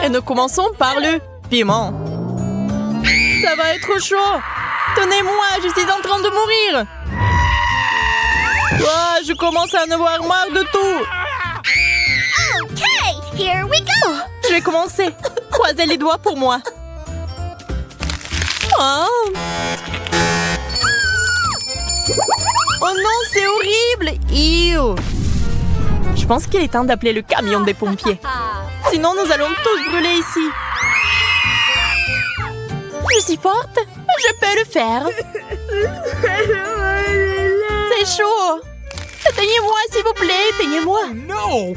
Et nous commençons par le piment. Ça va être chaud. Tenez-moi, je suis en train de mourir. Oh, je commence à en avoir marre de tout. Okay, here we go. Oh, je vais commencer. Croisez les doigts pour moi. Oh, oh non, c'est horrible. Ew. Je pense qu'il est temps d'appeler le camion des pompiers. Sinon, nous allons tous brûler ici. Je suis forte. Je peux le faire. C'est chaud. Éteignez-moi, s'il vous plaît. Éteignez-moi. No!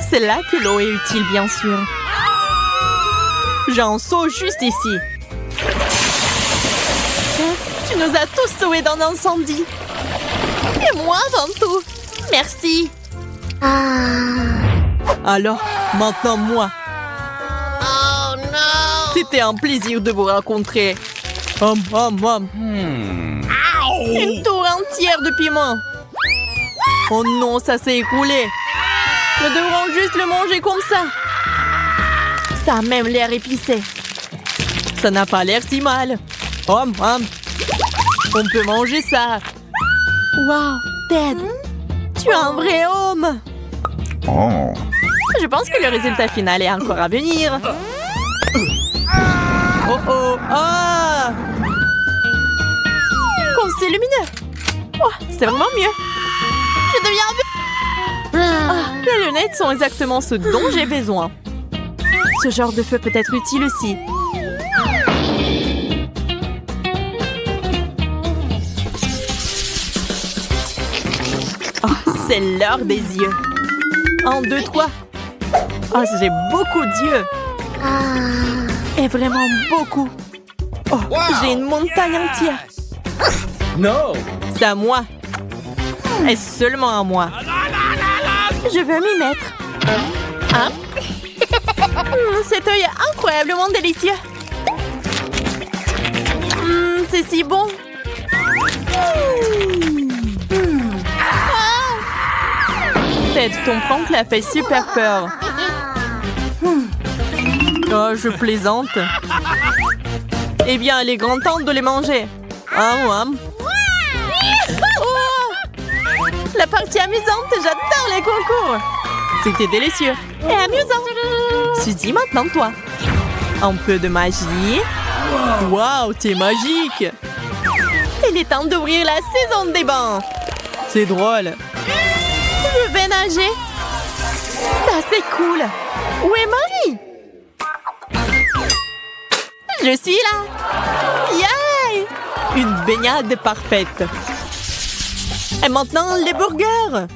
C'est là que l'eau est utile, bien sûr. J'ai un seau juste ici. Tu nous as tous sauvés dans l'incendie. Et moi avant tout. Merci. Alors, maintenant moi. Oh no. C'était un plaisir de vous rencontrer. Une tour entière de piment. Oh non, ça s'est écroulé. Nous devrons juste le manger comme ça. Ça a même l'air épicé. Ça n'a pas l'air si mal. On peut manger ça. Wow, Ted, tu es un vrai homme. Oh. Je pense que le résultat final est encore à venir. Oh oh, ah! Quand c'est lumineux. Oh, c'est vraiment mieux. Je deviens vue. Ah, les lunettes sont exactement ce dont j'ai besoin. Ce genre de feu peut être utile aussi. Oh, c'est l'heure des yeux. 1, 2, 3. Oh, j'ai beaucoup d'yeux. Et vraiment beaucoup. Oh, j'ai une montagne entière. No! C'est à moi. Et seulement à moi. Je veux m'y mettre. Hein? Cet œil est incroyablement délicieux. C'est si bon. Ted, ton oncle a fait super peur. Oh, je plaisante. Eh bien, il est grand temps de les manger. Oh, la partie amusante, j'adore les concours. C'était délicieux et amusant. Suzy, maintenant toi. Un peu de magie. Waouh, t'es magique. Il est temps d'ouvrir la saison des bains. C'est drôle. Je vais nager. Ça, c'est cool. Où est Marie? Je suis là. Yay! Une baignade parfaite. Et maintenant, les burgers.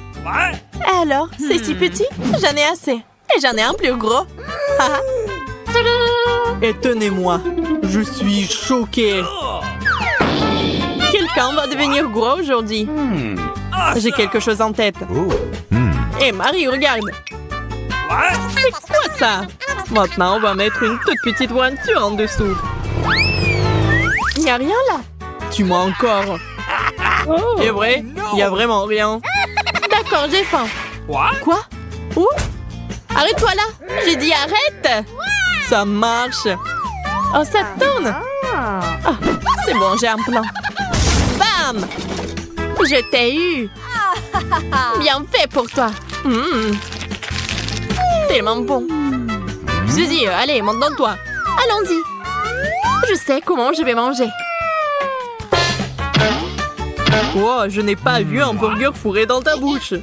Alors, c'est si petit? J'en ai assez. Et j'en ai un plus gros. Et tenez-moi, je suis choquée. Quelqu'un va devenir gros aujourd'hui. J'ai quelque chose en tête. Et Marie, regarde. C'est quoi ça? Maintenant, on va mettre une toute petite voiture en dessous. Il n'y a rien là. Tu mens encore. C'est vrai, il n'y a vraiment rien. D'accord, j'ai faim. Quoi? Où? Arrête-toi là. J'ai dit arrête. Ça marche. Oh, ça tourne. Ah, c'est bon, j'ai un plan. Bam! Je t'ai eu. Bien fait pour toi. Tellement bon. Suzy, allez, monte dans toi. Allons-y. Je sais comment je vais manger. Wow, je n'ai pas vu un burger fourré dans ta bouche.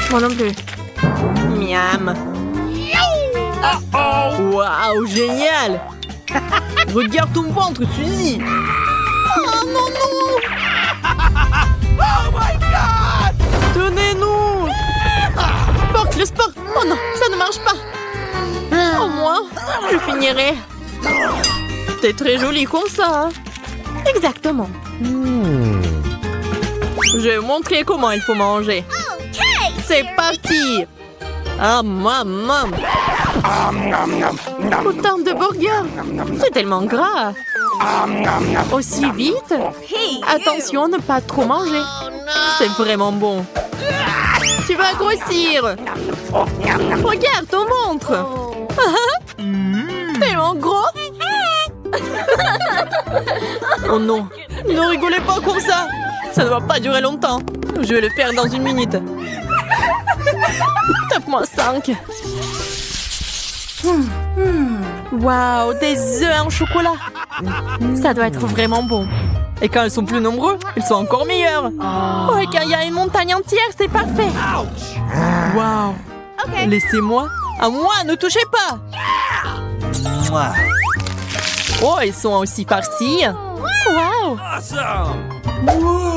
Moi non plus. Miam. Waouh, génial. Regarde ton ventre, Suzy. Oh non, non. Oh my God! Tenez-nous. Porte le sport. Oh non, ça ne marche pas. Au moins, je finirai. T'es très jolie comme ça. Hein? Exactement. Je vais vous montrer comment il faut manger. C'est parti. Ah, maman. Autant de burgers. C'est tellement gras. Aussi vite. Attention, ne pas trop manger. C'est vraiment bon. Tu vas grossir. Regarde ton ventre. Tellement gros. Oh non, ne rigolez pas comme ça. Ça ne va pas durer longtemps. Je vais le faire dans 1 minute. Tape-moi 5. Waouh, des œufs en chocolat. Ça doit être vraiment bon. Et quand ils sont plus nombreux, ils sont encore meilleurs. Oh, et quand il y a une montagne entière, c'est parfait. Waouh. Laissez-moi. À moi, ne touchez pas. Oh, ils sont aussi farcis. Waouh.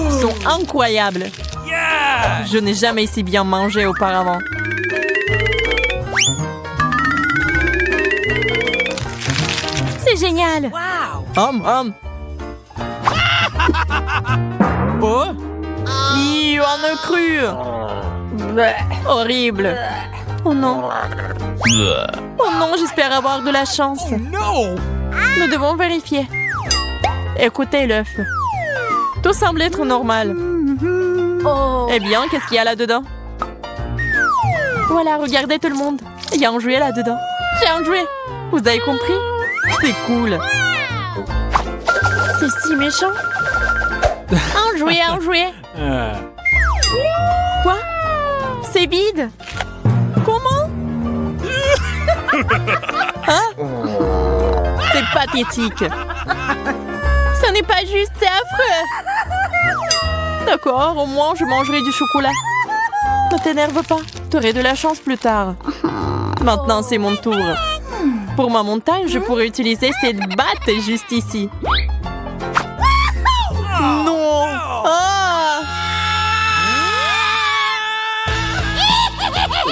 Ils sont incroyables. Je n'ai jamais si bien mangé auparavant. C'est génial. Oh, il en a cru. Horrible. Oh non. Oh non, j'espère avoir de la chance. Nous devons vérifier. Écoutez l'œuf. Tout semble être normal. Eh bien, qu'est-ce qu'il y a là-dedans? Voilà, regardez tout le monde. Il y a un jouet là-dedans. J'ai un jouet. Vous avez compris? C'est cool. C'est si méchant. Un jouet, un jouet. Quoi? C'est vide. Comment? Hein? C'est pathétique. Ce n'est pas juste, c'est affreux. D'accord, au moins je mangerai du chocolat. Ne t'énerve pas, t'aurai de la chance plus tard. Maintenant, c'est mon tour. Pour ma montagne, je pourrais utiliser cette batte juste ici. Non! Ah!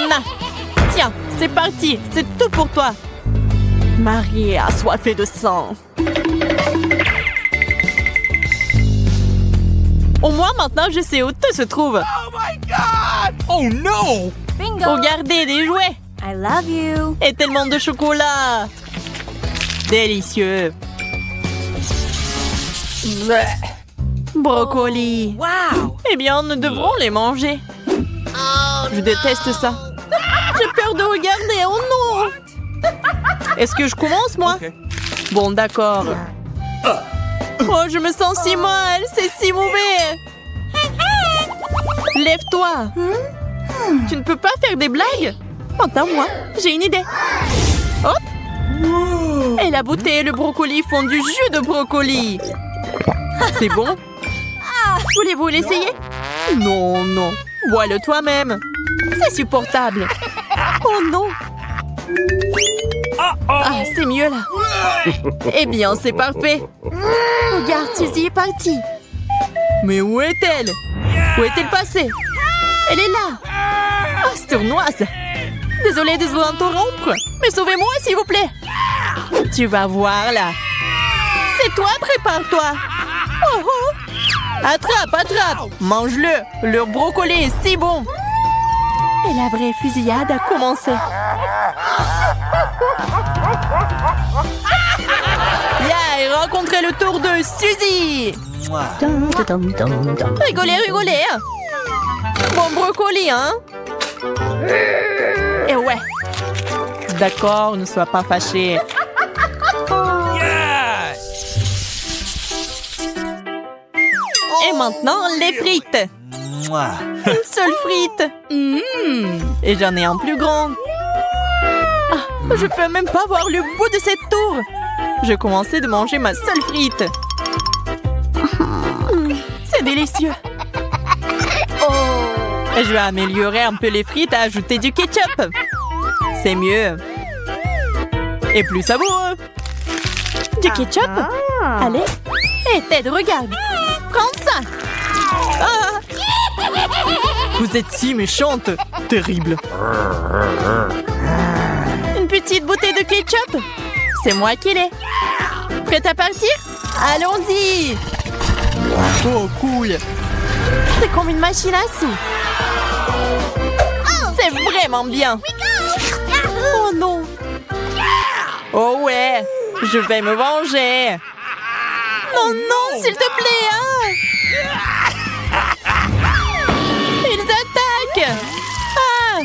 Na. Tiens, c'est parti, c'est tout pour toi. Marie est assoiffée de sang. Au moins, maintenant, je sais où tout se trouve. Oh my God! Oh no! Bingo! Regardez, des jouets. I love you. Et tellement de chocolat. Délicieux. Bleh. Brocoli. Wow. Eh bien, nous devrons les manger. Je déteste ça. J'ai peur de regarder. Oh non! Est-ce que je commence, moi? Bon, d'accord. Oh, je me sens si mal. C'est si mauvais. Lève-toi. Tu ne peux pas faire des blagues? Entends-moi, j'ai une idée. Hop! Et la beauté et le brocoli font du jus de brocoli. C'est bon? Voulez-vous l'essayer? Non, non. Bois-le toi-même. C'est supportable. Oh non! Ah, c'est mieux là. Eh bien, c'est parfait. Regarde, Suzy est partie. Mais où est-elle? Où est-elle passée? Elle est là. Ah, sournoise. Désolée de vous interrompre, mais sauvez-moi, s'il vous plaît. Tu vas voir, là. C'est toi, prépare-toi. Oh, oh. Attrape, attrape. Mange-le. Le brocoli est si bon. Et la vraie fusillade a commencé. Yeah, rencontrez le tour de Suzy. Rigolez, rigolez. Bon brocoli, hein? Et ouais. D'accord, ne sois pas fâché. Et maintenant, les frites. Une seule frite. Et j'en ai un plus grand. Ah, je peux même pas voir le bout de cette tour. Je commençais de manger ma seule frite. C'est délicieux. Et je vais améliorer un peu les frites à ajouter du ketchup. C'est mieux. Et plus savoureux. Du ketchup? Allez. Hé, Ted, regarde. Prends ça. Ah. Vous êtes si méchante. Terrible. Une petite bouteille de ketchup. C'est moi qui l'ai. Prête à partir? Allons-y. Oh, cool. C'est comme une machine à sous. C'est vraiment bien. Oh non. Oh ouais. Je vais me venger. Non, non, s'il te plaît, hein. Ils attaquent. Ah.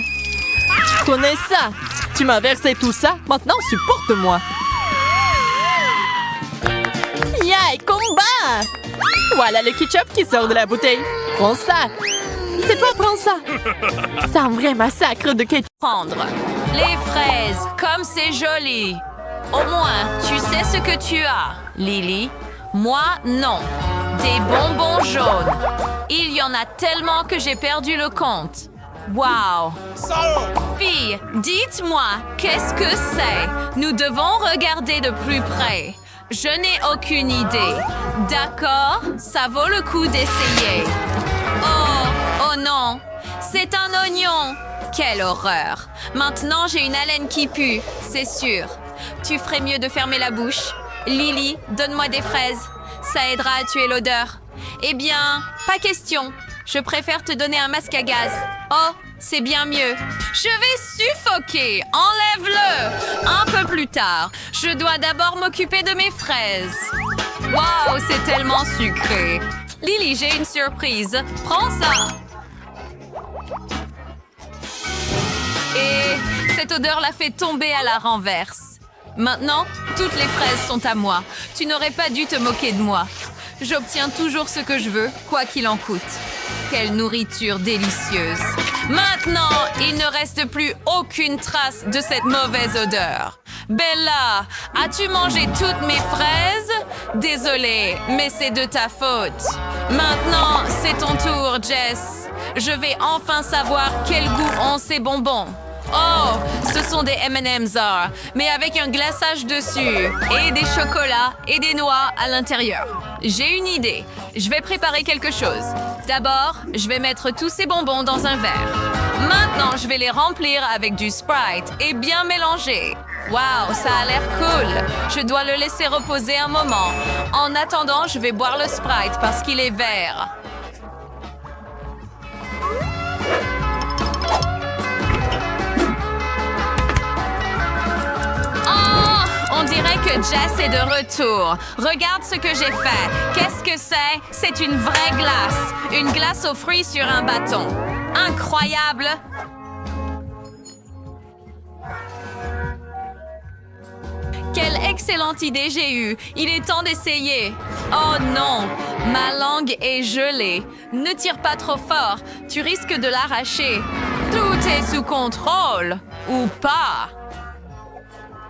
Je connais ça. Tu m'as versé tout ça, maintenant supporte-moi. Yay, combat! Voilà le ketchup qui sort de la bouteille. Prends ça. C'est toi, prends ça. C'est un vrai massacre de ketchup. Prendre les fraises, comme c'est joli. Au moins, tu sais ce que tu as, Lily. Moi, non. Des bonbons jaunes. Il y en a tellement que j'ai perdu le compte. Wow! Fille, dites-moi, qu'est-ce que c'est? Nous devons regarder de plus près. Je n'ai aucune idée. D'accord, ça vaut le coup d'essayer. Oh non, c'est un oignon. Quelle horreur. Maintenant, j'ai une haleine qui pue, c'est sûr. Tu ferais mieux de fermer la bouche. Lily, donne-moi des fraises. Ça aidera à tuer l'odeur. Eh bien, pas question. Je préfère te donner un masque à gaz. Oh, c'est bien mieux. Je vais suffoquer. Enlève-le. Un peu plus tard. Je dois d'abord m'occuper de mes fraises. Waouh, c'est tellement sucré. Lily, j'ai une surprise. Prends ça. Et cette odeur la fait tomber à la renverse. Maintenant, toutes les fraises sont à moi. Tu n'aurais pas dû te moquer de moi. J'obtiens toujours ce que je veux, quoi qu'il en coûte. Quelle nourriture délicieuse. Maintenant, il ne reste plus aucune trace de cette mauvaise odeur. Bella, as-tu mangé toutes mes fraises? Désolée, mais c'est de ta faute. Maintenant, c'est ton tour, Jess. Je vais enfin savoir quel goût ont ces bonbons. Oh, ce sont des M&M's, mais avec un glaçage dessus, et des chocolats et des noix à l'intérieur. J'ai une idée. Je vais préparer quelque chose. D'abord, je vais mettre tous ces bonbons dans un verre. Maintenant, je vais les remplir avec du Sprite et bien mélanger. Waouh, ça a l'air cool. Je dois le laisser reposer un moment. En attendant, je vais boire le Sprite parce qu'il est vert. On dirait que Jess est de retour. Regarde ce que j'ai fait. Qu'est-ce que c'est? C'est une vraie glace. Une glace aux fruits sur un bâton. Incroyable! Quelle excellente idée j'ai eue. Il est temps d'essayer. Oh non, ma langue est gelée. Ne tire pas trop fort. Tu risques de l'arracher. Tout est sous contrôle. Ou pas.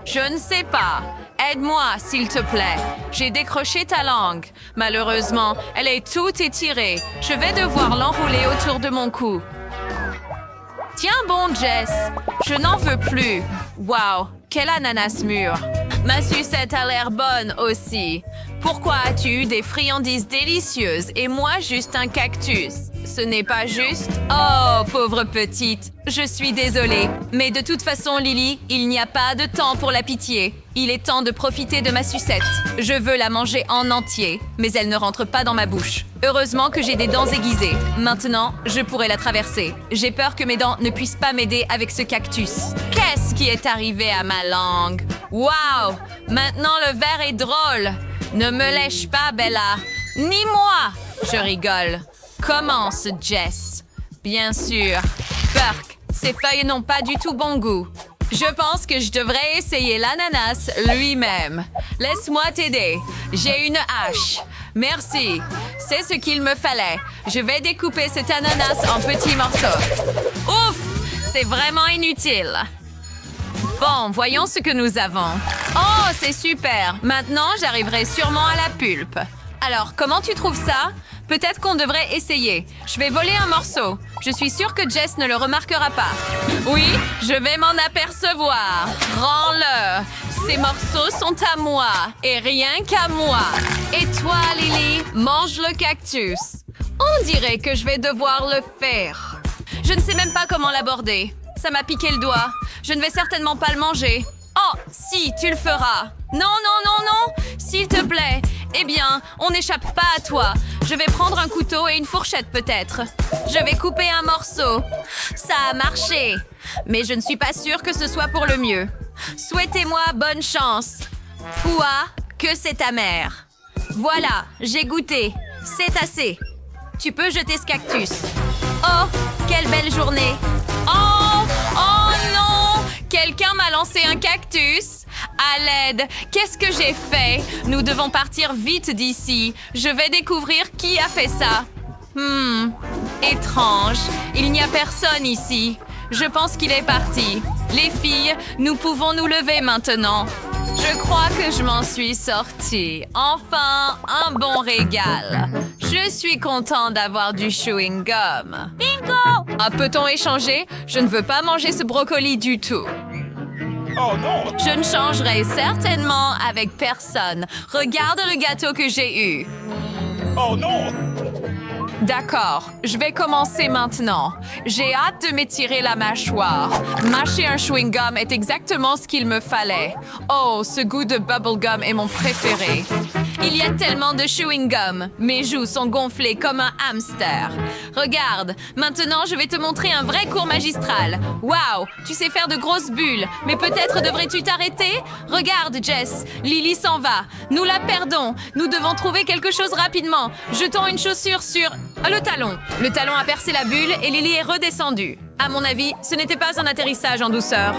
Je ne sais pas. Aide-moi, s'il te plaît. J'ai décroché ta langue. Malheureusement, elle est toute étirée. Je vais devoir l'enrouler autour de mon cou. Tiens bon, Jess. Je n'en veux plus. Wow, quel ananas mûr. Ma sucette a l'air bonne aussi. Pourquoi as-tu eu des friandises délicieuses et moi juste un cactus? Ce n'est pas juste. Oh, pauvre petite. Je suis désolée. Mais de toute façon, Lily, il n'y a pas de temps pour la pitié. Il est temps de profiter de ma sucette. Je veux la manger en entier, mais elle ne rentre pas dans ma bouche. Heureusement que j'ai des dents aiguisées. Maintenant, je pourrai la traverser. J'ai peur que mes dents ne puissent pas m'aider avec ce cactus. Qu'est-ce qui est arrivé à ma langue? Waouh! Maintenant, le verre est drôle. Ne me lèche pas, Bella. Ni moi. Je rigole. Commence, Jess. Bien sûr. Burk, ces feuilles n'ont pas du tout bon goût. Je pense que je devrais essayer l'ananas lui-même. Laisse-moi t'aider. J'ai une hache. Merci. C'est ce qu'il me fallait. Je vais découper cet ananas en petits morceaux. Ouf! C'est vraiment inutile. Bon, voyons ce que nous avons. Oh, c'est super. Maintenant, j'arriverai sûrement à la pulpe. Alors, comment tu trouves ça? Peut-être qu'on devrait essayer. Je vais voler un morceau. Je suis sûre que Jess ne le remarquera pas. Oui, je vais m'en apercevoir. Rends-le. Ces morceaux sont à moi. Et rien qu'à moi. Et toi, Lily, mange le cactus. On dirait que je vais devoir le faire. Je ne sais même pas comment l'aborder. Ça m'a piqué le doigt. Je ne vais certainement pas le manger. Oh, si, tu le feras. Non, non, non, non. S'il te plaît. Eh bien, on n'échappe pas à toi. Je vais prendre un couteau et une fourchette peut-être. Je vais couper un morceau. Ça a marché. Mais je ne suis pas sûre que ce soit pour le mieux. Souhaitez-moi bonne chance. Poua, que c'est amer. Voilà, j'ai goûté. C'est assez. Tu peux jeter ce cactus. Oh, quelle belle journée. Oh, oh Quelqu'un m'a lancé un cactus? À l'aide! Qu'est-ce que j'ai fait? Nous devons partir vite d'ici. Je vais découvrir qui a fait ça. Étrange. Il n'y a personne ici. Je pense qu'il est parti. Les filles, nous pouvons nous lever maintenant. Je crois que je m'en suis sortie. Enfin, un bon régal. Je suis content d'avoir du chewing-gum. Bingo! Ah, peut-on échanger? Je ne veux pas manger ce brocoli du tout. Oh non! Je ne changerai certainement avec personne. Regarde le gâteau que j'ai eu. Oh non! D'accord, je vais commencer maintenant. J'ai hâte de m'étirer la mâchoire. Mâcher un chewing-gum est exactement ce qu'il me fallait. Oh, ce goût de bubblegum est mon préféré. Il y a tellement de chewing-gum. Mes joues sont gonflées comme un hamster. Regarde, maintenant je vais te montrer un vrai cours magistral. Waouh, tu sais faire de grosses bulles, mais peut-être devrais-tu t'arrêter? Regarde, Jess, Lily s'en va. Nous la perdons. Nous devons trouver quelque chose rapidement. Jetons une chaussure sur... le talon. Le talon a percé la bulle et Lily est redescendue. À mon avis, ce n'était pas un atterrissage en douceur.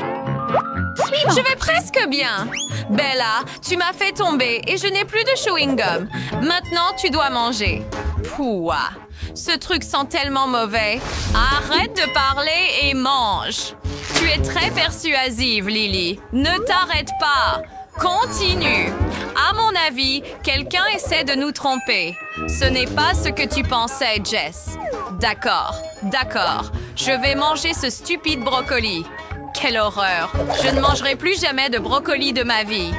Je vais presque bien. Bella, tu m'as fait tomber et je n'ai plus de chewing-gum. Maintenant, tu dois manger. Pouah. Ce truc sent tellement mauvais. Arrête de parler et mange. Tu es très persuasive, Lily. Ne t'arrête pas. Continue. À mon avis, quelqu'un essaie de nous tromper. Ce n'est pas ce que tu pensais, Jess. D'accord, d'accord. Je vais manger ce stupide brocoli. Quelle horreur. Je ne mangerai plus jamais de brocoli de ma vie.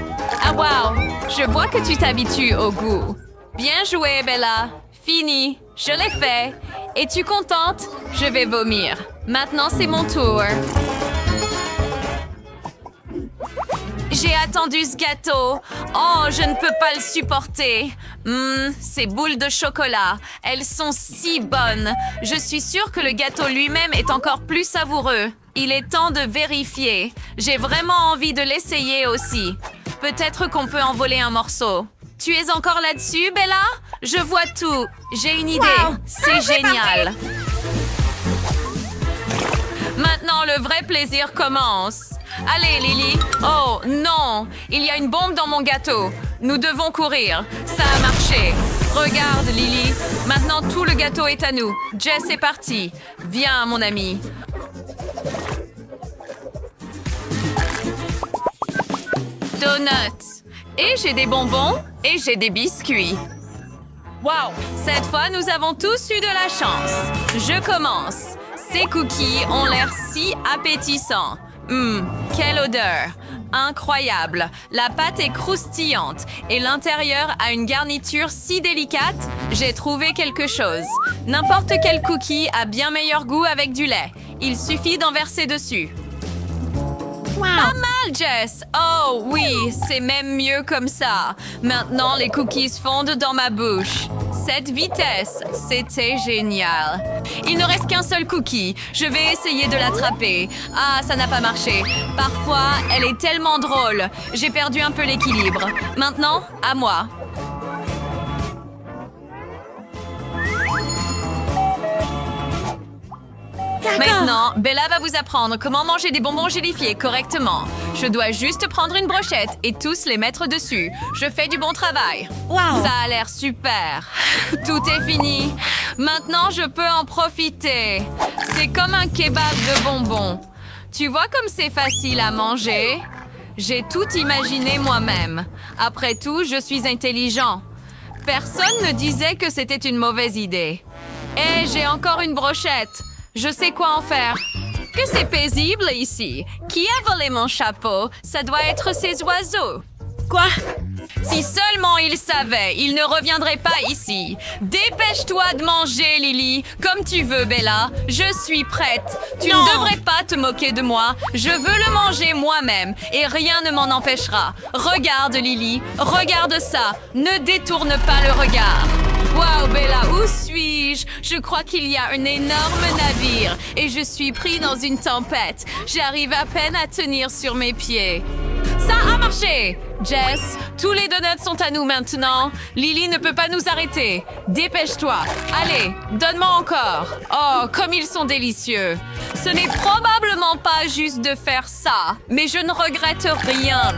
Ah wow, je vois que tu t'habitues au goût. Bien joué, Bella. Fini. Je l'ai fait. Es-tu contente? Je vais vomir. Maintenant, c'est mon tour. J'ai attendu ce gâteau. Oh, je ne peux pas le supporter. Ces boules de chocolat, elles sont si bonnes. Je suis sûre que le gâteau lui-même est encore plus savoureux. Il est temps de vérifier. J'ai vraiment envie de l'essayer aussi. Peut-être qu'on peut en voler un morceau. Tu es encore là-dessus, Bella? Je vois tout. J'ai une idée. Wow. C'est génial. Maintenant, le vrai plaisir commence. Allez, Lily. Oh, non. Il y a une bombe dans mon gâteau. Nous devons courir. Ça a marché. Regarde, Lily. Maintenant, tout le gâteau est à nous. Jess est parti. Viens, mon ami. Donuts. Et j'ai des bonbons et j'ai des biscuits. Wow! Cette fois, nous avons tous eu de la chance. Je commence. Ces cookies ont l'air si appétissants. Quelle odeur! Incroyable! La pâte est croustillante et l'intérieur a une garniture si délicate. J'ai trouvé quelque chose. N'importe quel cookie a bien meilleur goût avec du lait. Il suffit d'en verser dessus. Pas mal, Jess! Oh oui, c'est même mieux comme ça. Maintenant, les cookies fondent dans ma bouche. Cette vitesse, c'était génial. Il ne reste qu'un seul cookie. Je vais essayer de l'attraper. Ah, ça n'a pas marché. Parfois, elle est tellement drôle. J'ai perdu un peu l'équilibre. Maintenant, à moi. Maintenant, Bella va vous apprendre comment manger des bonbons gélifiés correctement. Je dois juste prendre une brochette et tous les mettre dessus. Je fais du bon travail. Wow. Ça a l'air super. Tout est fini. Maintenant, je peux en profiter. C'est comme un kebab de bonbons. Tu vois comme c'est facile à manger? J'ai tout imaginé moi-même. Après tout, je suis intelligent. Personne ne disait que c'était une mauvaise idée. Et j'ai encore une brochette. Je sais quoi en faire. Que c'est paisible ici. Qui a volé mon chapeau? Ça doit être ces oiseaux. Quoi? Si seulement il savait, il ne reviendrait pas ici. Dépêche-toi de manger, Lily. Comme tu veux, Bella. Je suis prête. Tu Non. ne devrais pas te moquer de moi. Je veux le manger moi-même et rien ne m'en empêchera. Regarde, Lily. Regarde ça. Ne détourne pas le regard. Wow, Bella, où suis-je? Je crois qu'il y a un énorme navire et je suis pris dans une tempête. J'arrive à peine à tenir sur mes pieds. Ça a marché! Jess, tous les donuts sont à nous maintenant. Lily ne peut pas nous arrêter. Dépêche-toi. Allez, donne-moi encore. Oh, comme ils sont délicieux. Ce n'est probablement pas juste de faire ça, mais je ne regrette rien.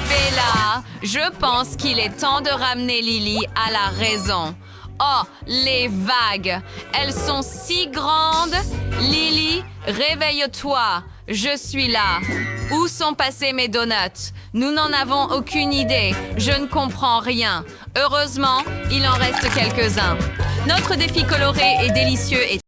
Bella, je pense qu'il est temps de ramener Lily à la raison. Oh, les vagues. Elles sont si grandes. Lily, réveille-toi. Je suis là. Où sont passés mes donuts? Nous n'en avons aucune idée. Je ne comprends rien. Heureusement, il en reste quelques-uns. Notre défi coloré et délicieux est